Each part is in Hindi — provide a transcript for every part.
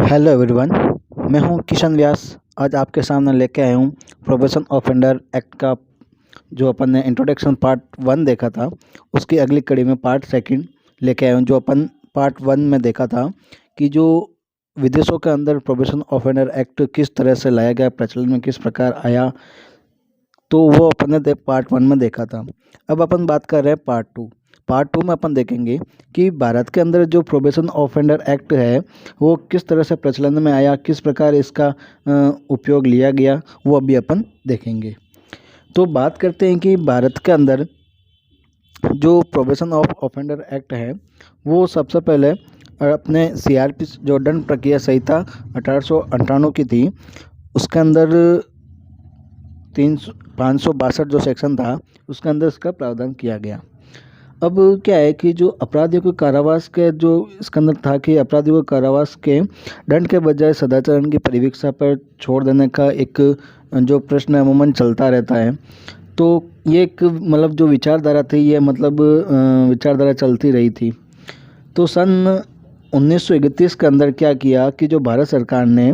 हेलो एवरीवन, मैं हूं किशन व्यास। आज आपके सामने लेके आया हूं प्रोबेशन ऑफेंडर एक्ट का जो अपन ने इंट्रोडक्शन पार्ट 1 देखा था, उसकी अगली कड़ी में पार्ट 2 लेके आया हूं। जो अपन पार्ट 1 में देखा था कि जो विदेशों के अंदर प्रोबेशन ऑफेंडर एक्ट किस तरह से लाया गया, प्रचलन में किस प्रकार आया, तो वो अपन ने पार्ट 1 में देखा था। अब अपन बात कर रहे हैं पार्ट टू में अपन देखेंगे कि भारत के अंदर जो प्रोबेशन ऑफेंडर एक्ट है वो किस तरह से प्रचलन में आया, किस प्रकार इसका उपयोग लिया गया, वो अभी अपन देखेंगे। तो बात करते हैं कि भारत के अंदर जो प्रोबेशन ऑफ ऑफेंडर एक्ट है वो सबसे पहले अपने CRP जो दंड प्रक्रिया संहिता 1898 की थी, उसके अंदर 562 जो सेक्शन था उसके अंदर इसका प्रावधान किया गया। अब क्या है कि जो अपराधियों को कारावास के जो इसके अंदर था कि अपराधियों को कारावास के दंड के बजाय सदाचरण की परिवीक्षा पर छोड़ देने का एक जो प्रश्न अमूमन चलता रहता है। तो ये एक मतलब जो विचारधारा थी, ये मतलब विचारधारा चलती रही थी। तो सन 1931 के अंदर क्या किया कि जो भारत सरकार ने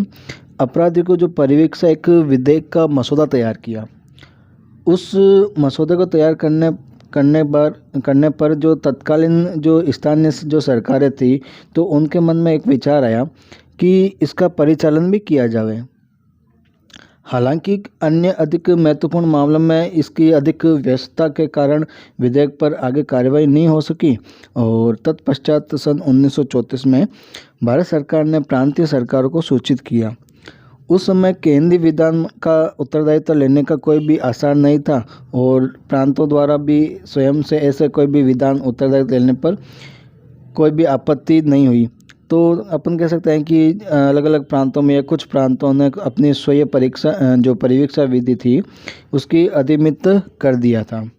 अपराधियों को जो परिवीक्षा एक विधेयक का मसौदा तैयार किया। उस मसौदे को तैयार करने पर जो तत्कालीन जो स्थानीय जो सरकारें थी, तो उनके मन में एक विचार आया कि इसका परिचालन भी किया जाए। हालांकि अन्य अधिक महत्वपूर्ण मामलों में इसकी अधिक व्यस्तता के कारण विधेयक पर आगे कार्रवाई नहीं हो सकी और तत्पश्चात सन 1934 में भारत सरकार ने प्रांतीय सरकारों को सूचित किया। उस समय केंद्रीय विधान का उत्तरदायित्व लेने का कोई भी आसार नहीं था और प्रांतों द्वारा भी स्वयं से ऐसे कोई भी विधान उत्तरदायित्व लेने पर कोई भी आपत्ति नहीं हुई। तो अपन कह सकते हैं कि अलग अलग प्रांतों में या कुछ प्रांतों ने अपनी स्वयं जो परिवीक्षा विधि थी उसकी अधिमित कर दिया था।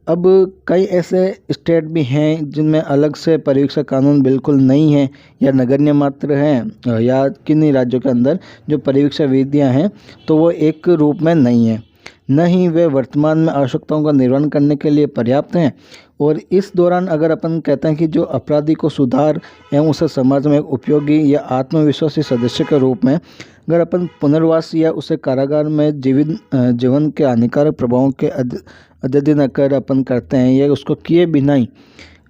अब कई ऐसे स्टेट भी हैं जिनमें अलग से परिवीक्षा कानून बिल्कुल नहीं है या नगण्य मात्र हैं, या किन्हीं राज्यों के अंदर जो परिवीक्षा विधियां हैं तो वो एक रूप में नहीं है, न ही वे वर्तमान में आवश्यकताओं का निर्वहन करने के लिए पर्याप्त हैं। और इस दौरान अगर अपन कहते हैं कि जो अपराधी को सुधार एवं उसे समाज में एक उपयोगी या आत्मविश्वासी सदस्य के रूप में अगर अपन पुनर्वास या उसे कारागार में जीवन के हानिकारक प्रभावों के अध्ययन कर अपन करते हैं या उसको किए बिना ही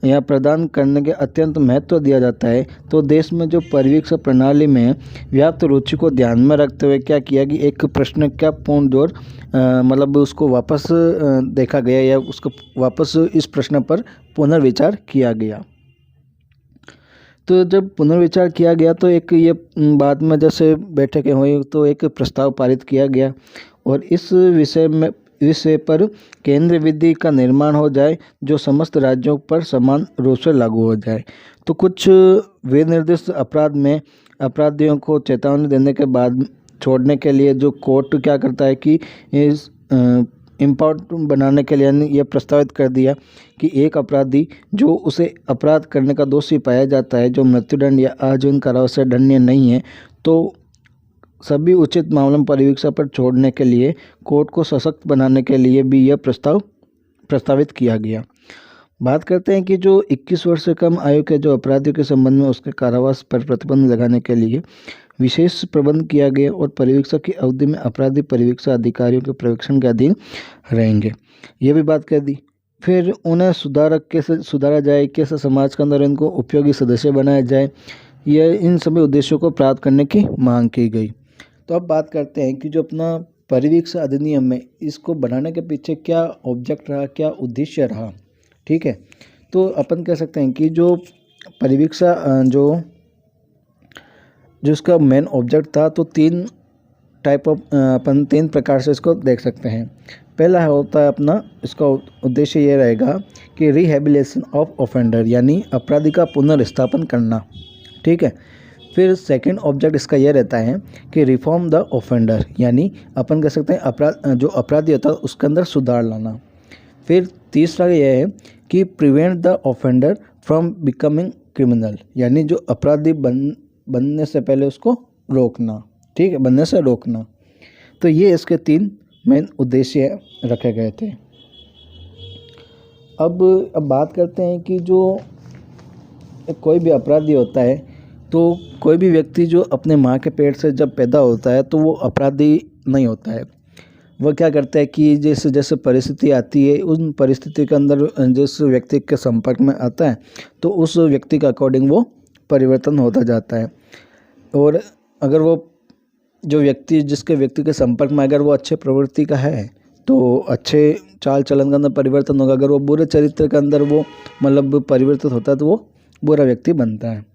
या प्रदान करने के अत्यंत महत्व दिया जाता है, तो देश में जो परिवीक्षा प्रणाली में व्याप्त रुचि को ध्यान में रखते हुए क्या किया कि एक प्रश्न क्या पूर्ण जोर मतलब उसको वापस देखा गया या उसको वापस इस प्रश्न पर पुनर्विचार किया गया। तो जब पुनर्विचार किया गया तो एक ये बाद में जैसे बैठकें हुई तो एक प्रस्ताव पारित किया गया और इस विषय पर केंद्रीय विधि का निर्माण हो जाए जो समस्त राज्यों पर समान रूप से लागू हो जाए। तो कुछ विनिर्दिष्ट अपराध में अपराधियों को चेतावनी देने के बाद छोड़ने के लिए जो कोर्ट क्या करता है कि इस इम्पावर्ड बनाने के लिए यानी यह प्रस्तावित कर दिया कि एक अपराधी जो उसे अपराध करने का दोषी पाया जाता है, जो मृत्युदंड या आजीवन कारावास से दंडनीय नहीं है, तो सभी उचित मामलों में परिवीक्षा पर छोड़ने के लिए कोर्ट को सशक्त बनाने के लिए भी यह प्रस्तावित किया गया। बात करते हैं कि जो 21 वर्ष से कम आयु के जो अपराधियों के संबंध में उसके कारावास पर प्रतिबंध लगाने के लिए विशेष प्रबंध किया गया और परिवीक्षा की अवधि में अपराधी परिवीक्षा अधिकारियों के पर्यवेक्षण के अधीन रहेंगे, ये भी बात कह दी। फिर उन्हें कैसे सुधारा जाए, कैसे समाज के अंदर इनको उपयोगी सदस्य बनाया जाए, यह इन सभी उद्देश्यों को प्राप्त करने की मांग की गई। तो अब बात करते हैं कि जो अपना परिवीक्षा अधिनियम है इसको बनाने के पीछे क्या ऑब्जेक्ट रहा, क्या उद्देश्य रहा। ठीक है, तो अपन कह सकते हैं कि जो परिवीक्षा जो इसका मेन ऑब्जेक्ट था, तो अपन तीन प्रकार से इसको देख सकते हैं। पहला होता है अपना इसका उद्देश्य ये रहेगा कि रिहेबिलिटेशन ऑफ ऑफेंडर यानी अपराधी का पुनर्स्थापन करना। ठीक है, फिर सेकंड ऑब्जेक्ट इसका यह रहता है कि रिफॉर्म द ऑफेंडर यानी अपन कह सकते हैं जो अपराधी होता है उसके अंदर सुधार लाना। फिर तीसरा यह है कि prevent the offender from becoming criminal यानी जो अपराधी बनने से पहले उसको रोकना। ठीक है, बनने से रोकना। तो ये इसके 3 मेन उद्देश्य रखे गए थे। अब बात करते हैं कि जो कोई भी अपराधी होता है तो कोई भी व्यक्ति जो अपने माँ के पेट से जब पैदा होता है तो वो अपराधी नहीं होता है। वह क्या करता है कि जैसे जैसे परिस्थिति आती है उन परिस्थिति के अंदर जिस व्यक्ति के संपर्क में आता है तो उस व्यक्ति के अकॉर्डिंग वो परिवर्तन होता जाता है। और अगर वो जो व्यक्ति जिसके व्यक्ति के संपर्क में अगर वो अच्छे प्रवृत्ति का है तो अच्छे चाल चलन के अंदर परिवर्तन होगा। अगर वो बुरे चरित्र के अंदर वो मतलब परिवर्तित होता है तो वो बुरा व्यक्ति बनता है।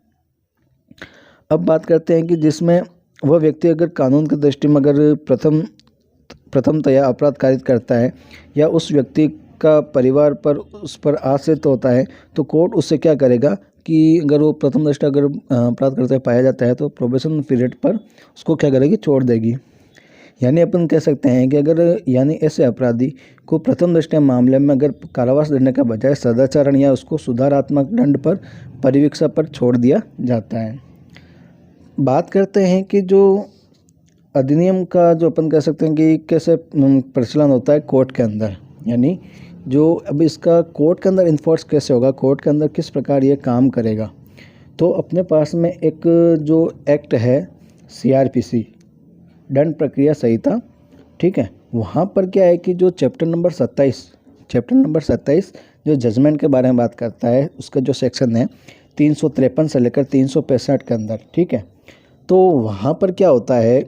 अब बात करते हैं कि जिसमें वह व्यक्ति अगर कानून की दृष्टि में अगर प्रथमतया अपराध कारित करता है या उस व्यक्ति का परिवार पर उस पर आश्रित होता है तो कोर्ट उससे क्या करेगा कि अगर वो प्रथम दृष्टया अगर अपराध करते पाया जाता है तो प्रोबेशन पीरियड पर उसको क्या करेगी, छोड़ देगी। यानी अपन कह सकते हैं कि अगर यानी ऐसे अपराधी को प्रथम दृष्टया मामले में अगर कारावास देने के बजाय सदाचरण या उसको सुधारात्मक दंड पर परिवीक्षा पर छोड़ दिया जाता है। बात करते हैं कि जो अधिनियम का जो अपन कह सकते हैं कि कैसे प्रचलन होता है कोर्ट के अंदर, यानी जो अब इसका कोर्ट के अंदर इन्फोर्स कैसे होगा, कोर्ट के अंदर किस प्रकार ये काम करेगा। तो अपने पास में एक जो एक्ट है CRPC दंड प्रक्रिया संहिता, ठीक है, वहाँ पर क्या है कि जो चैप्टर नंबर 27 जो जजमेंट के बारे में बात करता है उसका जो सेक्शन है 353 से लेकर 365 के अंदर, ठीक है। तो वहाँ पर क्या होता है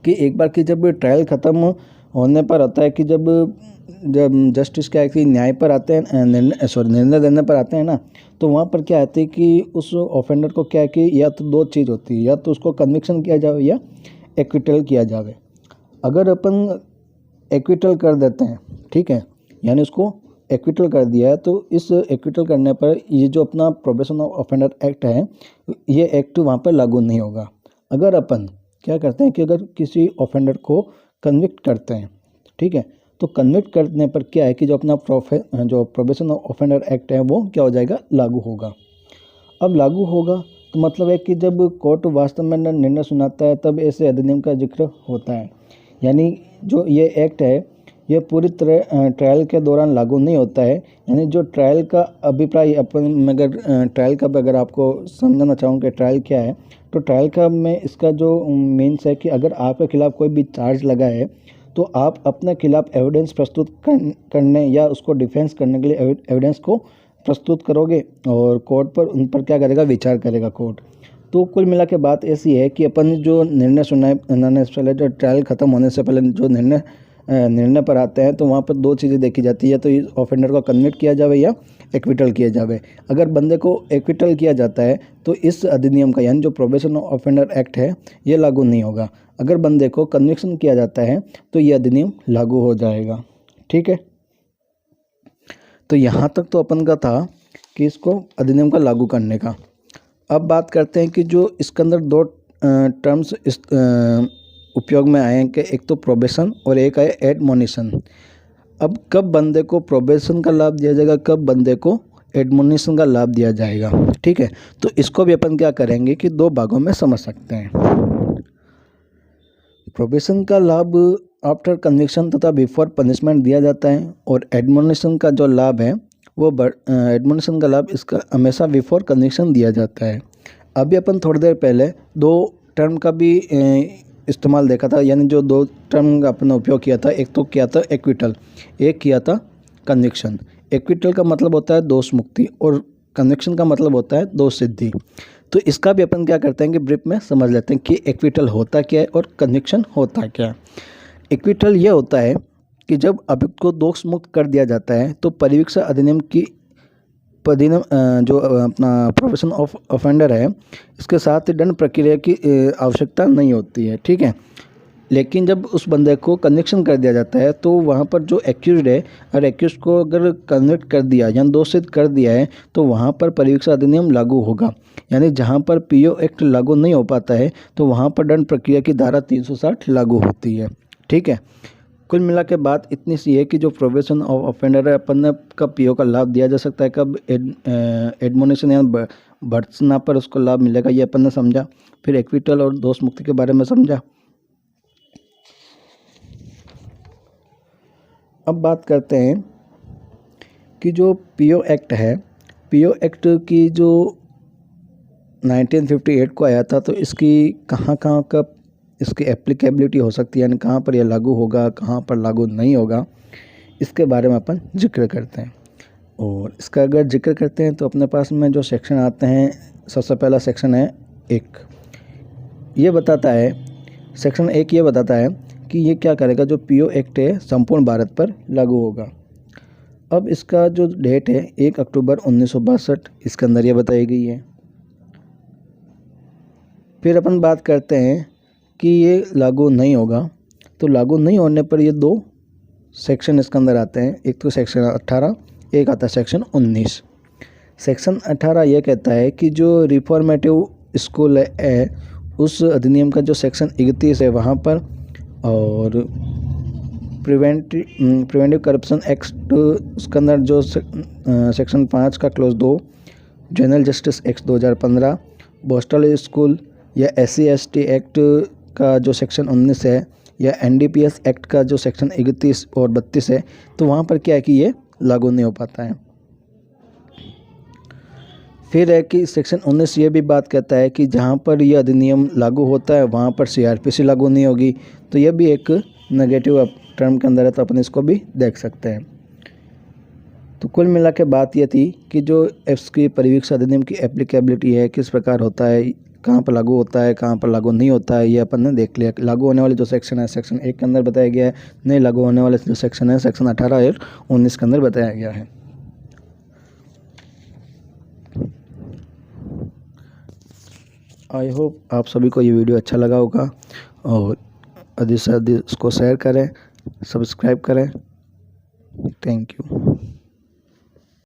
कि एक बार की जब ट्रायल ख़त्म होने पर होता है कि जब जस्टिस क्या है कि न्याय पर आते हैं, निर्णय देने पर आते हैं ना, तो वहाँ पर क्या आती है कि उस ऑफेंडर को क्या है कि या तो दो चीज़ होती है, या तो उसको कन्विक्शन किया जाए या एक्विटल किया जाए। अगर अपन एक्विटल कर देते हैं, ठीक है, यानी उसको एक्विटल कर दिया है, तो इस एक्विटल करने पर ये जो अपना प्रोबेशन ऑफ ऑफेंडर एक्ट है ये एक्ट वहाँ पर लागू नहीं होगा। अगर अपन क्या करते हैं कि अगर किसी ऑफेंडर को कन्विक्ट करते हैं, ठीक है, तो कन्विक्ट करने पर क्या है कि जो अपना जो प्रोबेशन ऑफ ऑफेंडर एक्ट है वो क्या हो जाएगा, लागू होगा। अब लागू होगा तो मतलब है कि जब कोर्ट वास्तव में निर्णय सुनाता है तब ऐसे अधिनियम का जिक्र होता है। यानी जो ये एक्ट है ये पूरी तरह ट्रायल के दौरान लागू नहीं होता है। यानी जो ट्रायल का अभिप्राय अपन अगर ट्रायल का अगर आपको समझना चाहूँ कि ट्रायल क्या है, तो ट्रायल का में इसका जो मीन्स है कि अगर आपके खिलाफ़ कोई भी चार्ज लगा है तो आप अपने खिलाफ एविडेंस प्रस्तुत करने या उसको डिफेंस करने के लिए एविडेंस को प्रस्तुत करोगे और कोर्ट पर उन पर क्या करेगा, विचार करेगा कोर्ट। तो कुल मिला के बात ऐसी है कि अपन जो निर्णय सुनाए पहले जो ट्रायल ख़त्म होने से पहले जो निर्णय पर आते हैं तो वहाँ पर दो चीज़ें देखी जाती है, तो इस ऑफेंडर को कन्विक्ट किया जाए या एक्विटल किया जाए। अगर बंदे को एक्विटल किया जाता है तो इस अधिनियम का यानी जो प्रोबेशन ऑफ ऑफेंडर एक्ट है ये लागू नहीं होगा। अगर बंदे को कन्विक्शन किया जाता है तो ये अधिनियम लागू हो जाएगा, ठीक है। तो यहाँ तक तो अपन का था कि इसको अधिनियम का लागू करने का। अब बात करते हैं कि जो इसके अंदर दो टर्म्स इस उपयोग में आए हैं कि एक तो प्रोबेशन और एक है एडमोनिशन। अब कब बंदे को प्रोबेशन का लाभ दिया जाएगा, कब बंदे को एडमोनिशन का लाभ दिया जाएगा, ठीक है। तो इसको भी अपन क्या करेंगे कि दो भागों में समझ सकते हैं। प्रोबेशन का लाभ आफ्टर कन्विक्शन तथा बिफोर पनिशमेंट दिया जाता है और एडमोनिशन का जो लाभ है वो एडमोनिशन का लाभ इसका हमेशा बिफोर कन्विक्शन दिया जाता है। अभी अपन थोड़ी देर पहले दो टर्म का भी इस्तेमाल देखा था, यानी जो दो टर्म का अपने उपयोग किया था, एक तो किया था एक्विटल, एक किया था कन्विक्शन। एक्विटल का मतलब होता है दोष मुक्ति और कन्विक्शन का मतलब होता है दोष सिद्धि। तो इसका भी अपन क्या करते हैं कि ब्रीफ में समझ लेते हैं कि एक्विटल होता क्या है और कन्विक्शन होता क्या है। एक्विटल ये होता है कि जब अभियुक्त को दोष मुक्त कर दिया जाता है तो परिवीक्षा अधिनियम की जो अपना प्रोबेशन ऑफ ऑफेंडर है इसके साथ ही दंड प्रक्रिया की आवश्यकता नहीं होती है, ठीक है। लेकिन जब उस बंदे को कन्विक्शन कर दिया जाता है तो वहाँ पर जो एक्यूज्ड है और एक्यूज्ड को अगर कन्विक्ट कर दिया या दोषित कर दिया है तो वहाँ पर परिवीक्षा अधिनियम लागू होगा। यानी जहाँ पर पीओ एक्ट लागू नहीं हो पाता है तो वहाँ पर दंड प्रक्रिया की धारा 360 लागू होती है, ठीक है। कुल मिला के बात इतनी सी है कि जो प्रोबेशन ऑफ ऑफेंडर है अपन ने कब पीओ का लाभ दिया जा सकता है, कब एडमोनिशन या भर्त्सना पर उसको लाभ मिलेगा, ये अपन ने समझा। फिर एक्विटल और दोष मुक्ति के बारे में समझा। अब बात करते हैं कि जो पीओ एक्ट है, पीओ एक्ट की जो 1958 को आया था, तो इसकी कहाँ कहाँ का इसकी एप्लीकेबिलिटी हो सकती है, यानी कहाँ पर यह लागू होगा, कहाँ पर लागू नहीं होगा, इसके बारे में अपन जिक्र करते हैं। और इसका अगर जिक्र करते हैं तो अपने पास में जो सेक्शन आते हैं, सबसे पहला सेक्शन है 1। ये बताता है, सेक्शन 1 ये बताता है कि ये क्या करेगा, जो पीओ एक्ट है संपूर्ण भारत पर लागू होगा। अब इसका जो डेट है 1 अक्टूबर 1962, इसके अंदर ये बताई गई है। फिर अपन बात करते हैं कि ये लागू नहीं होगा, तो लागू नहीं होने पर ये 2 सेक्शन इसके अंदर आते हैं। एक तो सेक्शन 18, एक आता है सेक्शन 19। सेक्शन 18 ये कहता है कि जो रिफॉर्मेटिव स्कूल है उस अधिनियम का जो सेक्शन 31 है वहाँ पर, और प्रिवेंटिव करप्शन एक्ट उसके अंदर जो सेक्शन 5 का clause 2, general justice act 2015, borstal school या SC/ST एक्ट का जो सेक्शन 19 है, या NDPS एक्ट का जो सेक्शन 31 और 32 है, तो वहाँ पर क्या है कि ये लागू नहीं हो पाता है। फिर है कि सेक्शन 19 ये भी बात कहता है कि जहाँ पर यह अधिनियम लागू होता है वहाँ पर CRPC लागू नहीं होगी, तो यह भी एक नेगेटिव टर्म के अंदर है, तो अपन इसको भी देख सकते हैं। तो कुल मिला के बात ये थी कि जो इसकी परिवीक्षा अधिनियम की एप्लीकेबिलिटी है, किस प्रकार होता है, कहाँ पर लागू होता है, कहाँ पर लागू नहीं होता है, ये अपन ने देख लिया। लागू होने वाले जो सेक्शन है सेक्शन 1 के अंदर बताया गया है, नहीं लागू होने वाले जो सेक्शन है सेक्शन 18 और 19 के अंदर बताया गया है। आई होप आप सभी को ये वीडियो अच्छा लगा होगा, और अधिक से अधिक इसको शेयर करें, सब्सक्राइब करें। Thank you.